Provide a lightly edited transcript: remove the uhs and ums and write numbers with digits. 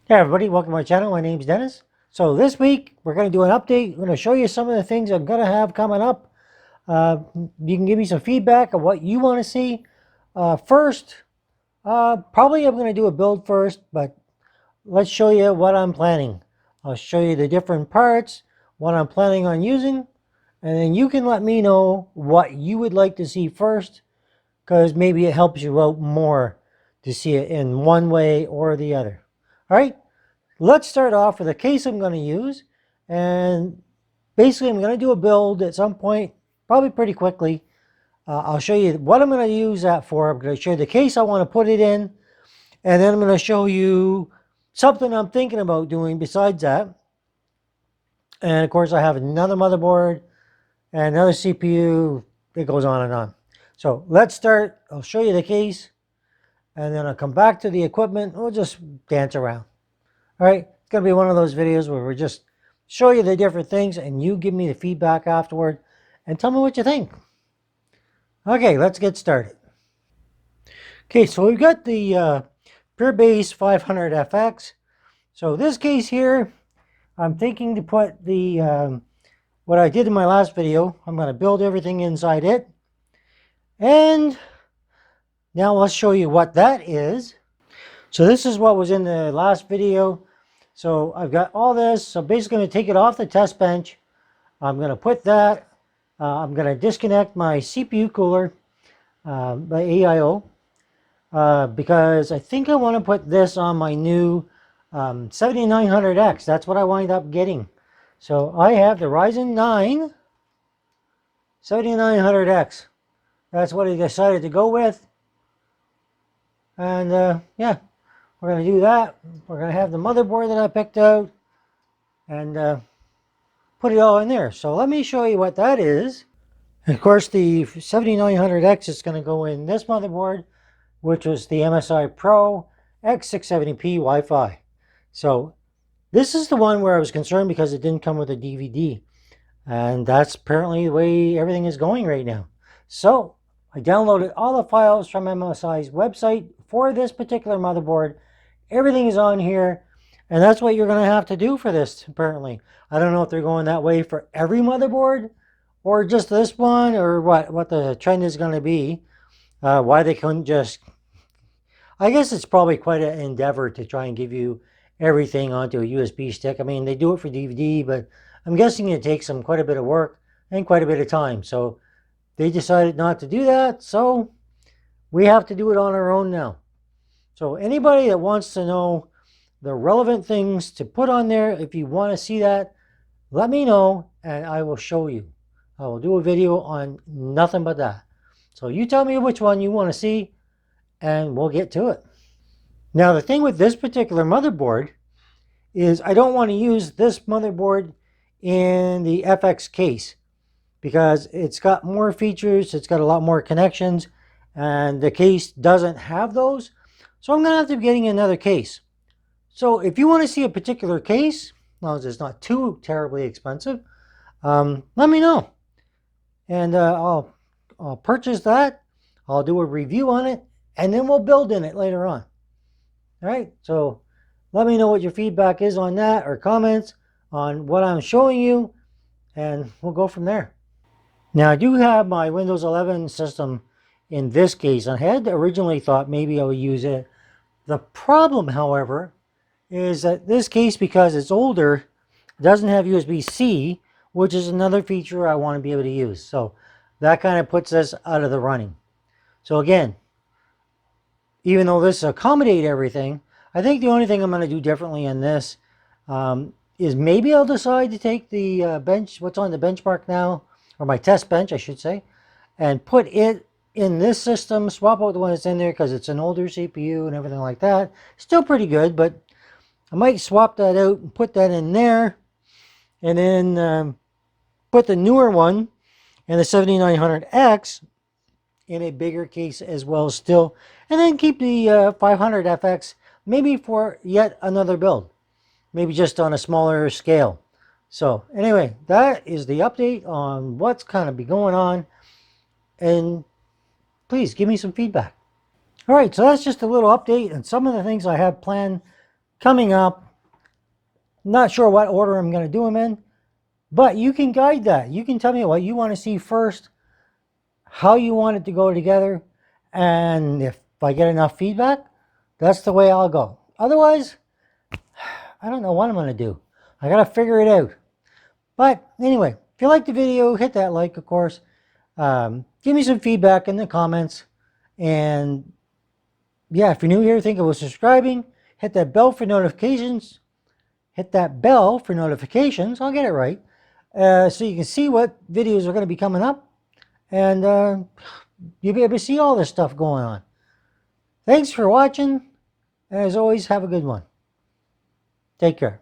Hey everybody, welcome to my channel. My name's Dennis. So this week we're going to do an update. I'm going to show you some of the things I'm going to have coming up. You can give me some feedback of what you want to see. First, probably I'm going to do a build first, but let's show you what I'm planning. I'll show you the different parts, what I'm planning on using, and then you can let me know what you would like to see first, because maybe it helps you out more to see it in one way or the other. All right. Let's start off with a case I'm going to use, and basically I'm going to do a build at some point, probably pretty quickly. I'll show you what I'm going to use that for. I'm going to show you the case I want to put it in, and then I'm going to show you something I'm thinking about doing besides that. And of course I have another motherboard and another CPU. It goes on and on. So let's start. I'll show you the case, and then I'll come back to the equipment. We'll just dance around. All right, it's going to be one of those videos where we just show you the different things and you give me the feedback afterward and tell me what you think. Okay, let's get started. Okay, so we've got the Pure Base 500FX. So this case here, I'm thinking to put the what I did in my last video. I'm going to build everything inside it. And now let's show you what that is. So this is what was in the last video. So I've got all this. So basically I'm going to take it off the test bench. I'm going to put that. I'm going to disconnect my CPU cooler by AIO because I think I want to put this on my new 7900X. That's what I wind up getting. So I have the Ryzen 9 7900X. That's what I decided to go with. And yeah. We're going to do that. We're going to have the motherboard that I picked out and put it all in there. So let me show you what that is. And of course, the 7900X is going to go in this motherboard, which was the MSI Pro X670p Wi-Fi. So this is the one where I was concerned because it didn't come with a DVD. And that's apparently the way everything is going right now. So I downloaded all the files from MSI's website for this particular motherboard. Everything is on here, and that's what you're going to have to do for this, apparently. I don't know if they're going that way for every motherboard or just this one, or what the trend is going to be. Why they couldn't just... I guess it's probably quite an endeavor to try and give you everything onto a USB stick. I mean, they do it for DVD, but I'm guessing it takes them quite a bit of work and quite a bit of time. So they decided not to do that, so we have to do it on our own now. So anybody that wants to know the relevant things to put on there, if you want to see that, let me know and I will show you. I will do a video on nothing but that. So you tell me which one you want to see and we'll get to it. Now the thing with this particular motherboard is I don't want to use this motherboard in the FX case because it's got more features, it's got a lot more connections, and the case doesn't have those. So I'm going to have to be getting another case. So if you want to see a particular case, as long as it's not too terribly expensive, let me know. And I'll purchase that. I'll do a review on it, and then we'll build in it later on. All right, so let me know what your feedback is on that or comments on what I'm showing you, and we'll go from there. Now I do have my Windows 11 system in this case. I had originally thought maybe I would use it. The problem, however, is that this case, because it's older, doesn't have USB-C, which is another feature I want to be able to use. So that kind of puts us out of the running. So again, even though this accommodates everything, I think the only thing I'm going to do differently in this is maybe I'll decide to take the bench, what's on the benchmark now, or my test bench, I should say, and put it in this system, swap out the one that's in there because it's an older CPU and everything like that. Still pretty good, but I might swap that out and put that in there, and then put the newer one and the 7900X in a bigger case as well still, and then keep the 500FX maybe for yet another build, maybe just on a smaller scale. So anyway, that is the update on what's kind of be going on, and please give me some feedback. All right, so that's just a little update on some of the things I have planned coming up. Not sure what order I'm going to do them in, but you can guide that. You can tell me what you want to see first, how you want it to go together, and if I get enough feedback, that's the way I'll go. Otherwise, I don't know what I'm going to do. I got to figure it out. But anyway, if you like the video, hit that like, of course. Give me some feedback in the comments. And yeah, if you're new here, think about subscribing. Hit that bell for notifications. Hit that bell for notifications. I'll get it right. So you can see what videos are going to be coming up. And you'll be able to see all this stuff going on. Thanks for watching. And as always, have a good one. Take care.